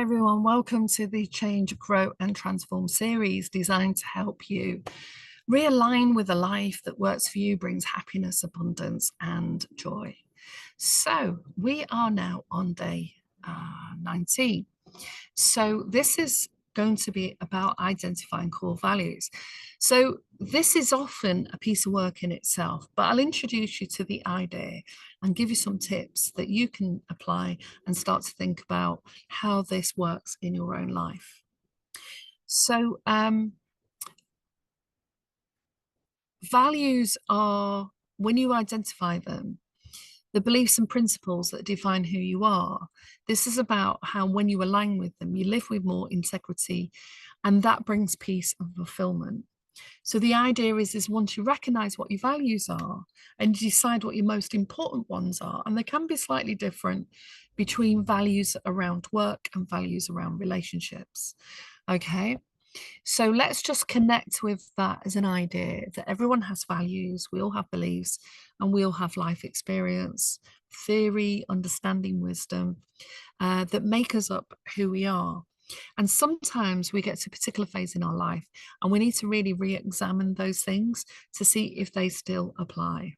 Everyone, welcome to the Change, Grow and Transform series designed to help you realign with a life that works for you, brings happiness, abundance, and joy. So, we are now on day 19. So, this is going to be about identifying core values. So, this is often a piece of work in itself, but I'll introduce you to the idea and give you some tips that you can apply and start to think about how this works in your own life. So, values are, when you identify them, the beliefs and principles that define who you are. This is about how, when you align with them, you live with more integrity, and that brings peace and fulfillment. So the idea is once you recognize what your values are and decide what your most important ones are, and they can be slightly different between values around work and values around relationships. Okay. So let's just connect with that as an idea that everyone has values, we all have beliefs, and we all have life experience, theory, understanding, wisdom that make us up who we are. And sometimes we get to a particular phase in our life and we need to really re-examine those things to see if they still apply.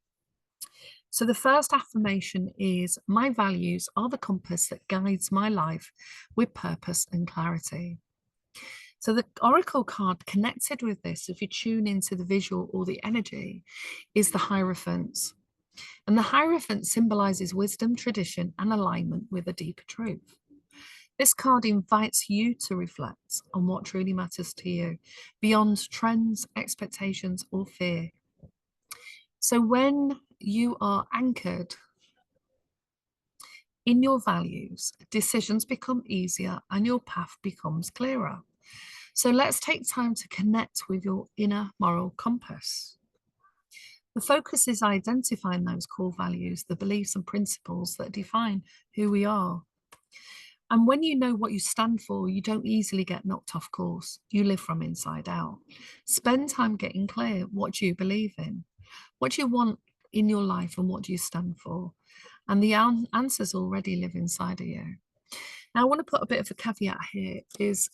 So the first affirmation is, my values are the compass that guides my life with purpose and clarity. So the oracle card connected with this, if you tune into the visual or the energy, is the Hierophant. And the Hierophant symbolizes wisdom, tradition, and alignment with a deeper truth. This card invites you to reflect on what truly matters to you beyond trends, expectations, or fear. So when you are anchored in your values, decisions become easier and your path becomes clearer. So let's take time to connect with your inner moral compass. The focus is identifying those core values, the beliefs and principles that define who we are. And when you know what you stand for, you don't easily get knocked off course. You live from inside out. Spend time getting clear. What do you believe in? What do you want in your life, and what do you stand for? And the answers already live inside of you. Now, I want to put a bit of a caveat here is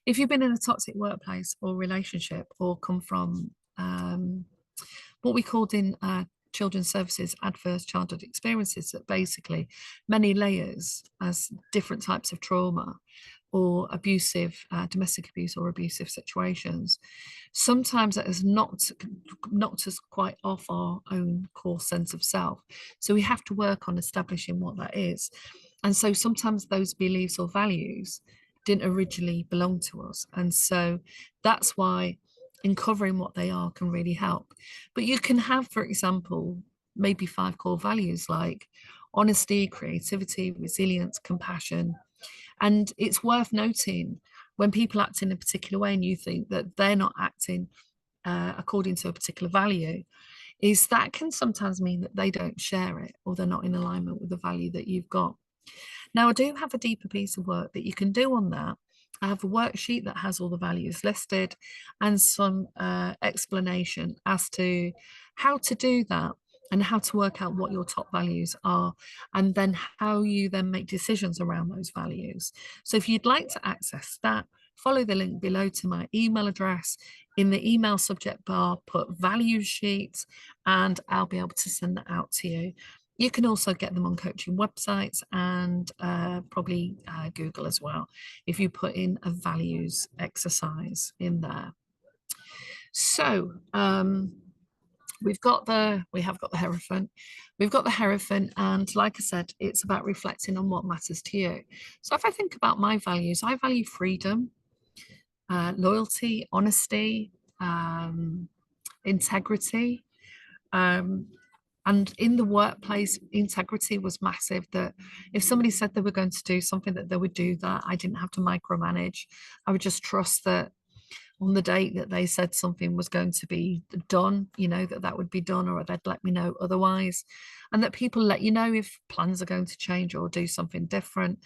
if you've been in a toxic workplace or relationship, or come from what we called in children's services adverse childhood experiences, that basically many layers as different types of trauma or abusive domestic abuse or abusive situations, sometimes that has knocked us quite off our own core sense of self. So we have to work on establishing what that is. And so sometimes those beliefs or values didn't originally belong to us. And so that's why uncovering what they are can really help. But you can have, for example, maybe 5 core values like honesty, creativity, resilience, compassion. And it's worth noting when people act in a particular way and you think that they're not acting according to a particular value, is that can sometimes mean that they don't share it, or they're not in alignment with the value that you've got. Now, I do have a deeper piece of work that you can do on that. I have a worksheet that has all the values listed and some explanation as to how to do that and how to work out what your top values are, and then how you then make decisions around those values. So if you'd like to access that, follow the link below to my email address. In the email subject bar, put value sheet, and I'll be able to send that out to you. You can also get them on coaching websites and probably Google as well, if you put in a values exercise in there. So we have got the Hierophant. We've got the Hierophant, and like I said, it's about reflecting on what matters to you. So if I think about my values, I value freedom, loyalty, honesty, integrity. And in the workplace, integrity was massive, that if somebody said they were going to do something, that they would do that. I didn't have to micromanage. I would just trust that on the date that they said something was going to be done, that would be done, or they'd let me know otherwise. And that people let you know if plans are going to change or do something different.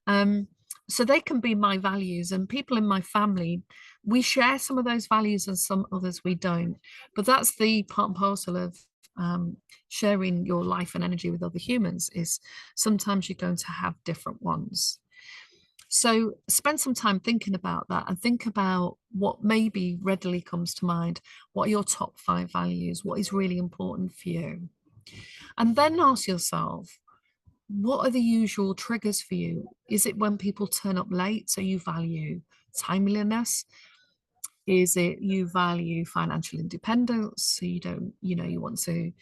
So they can be my values, and people in my family, we share some of those values and some others we don't. But that's the part and parcel of sharing your life and energy with other humans, is sometimes you're going to have different ones. So spend some time thinking about that and think about what maybe readily comes to mind. What are your top 5 values? What is really important for you? And then ask yourself, what are the usual triggers for you? Is it when people turn up late, so you value timeliness? Is it you value financial independence, so you don't, you want to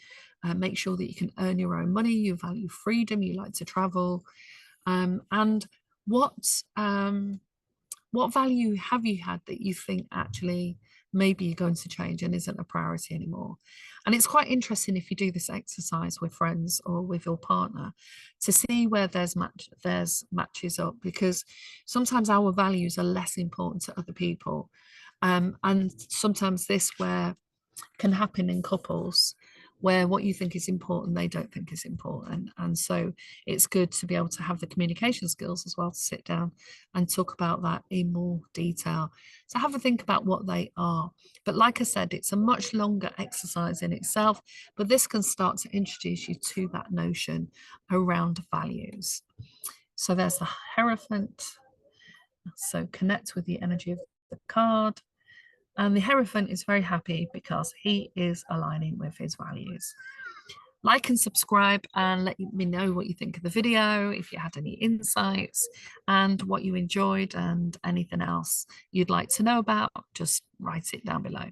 make sure that you can earn your own money, you value freedom, you like to travel? And what what value have you had that you think actually maybe you're going to change and isn't a priority anymore? And it's quite interesting if you do this exercise with friends or with your partner to see where there's matches up, because sometimes our values are less important to other people. And sometimes this where can happen in couples where what you think is important they don't think is important, and so it's good to be able to have the communication skills as well to sit down and talk about that in more detail. So have a think about what they are, but like I said, it's a much longer exercise in itself, but this can start to introduce you to that notion around values. So there's the Hierophant. So connect with the energy of the card. And the Hierophant is very happy because he is aligning with his values. Like and subscribe and let me know what you think of the video, if you had any insights and what you enjoyed, and anything else you'd like to know about, just write it down below.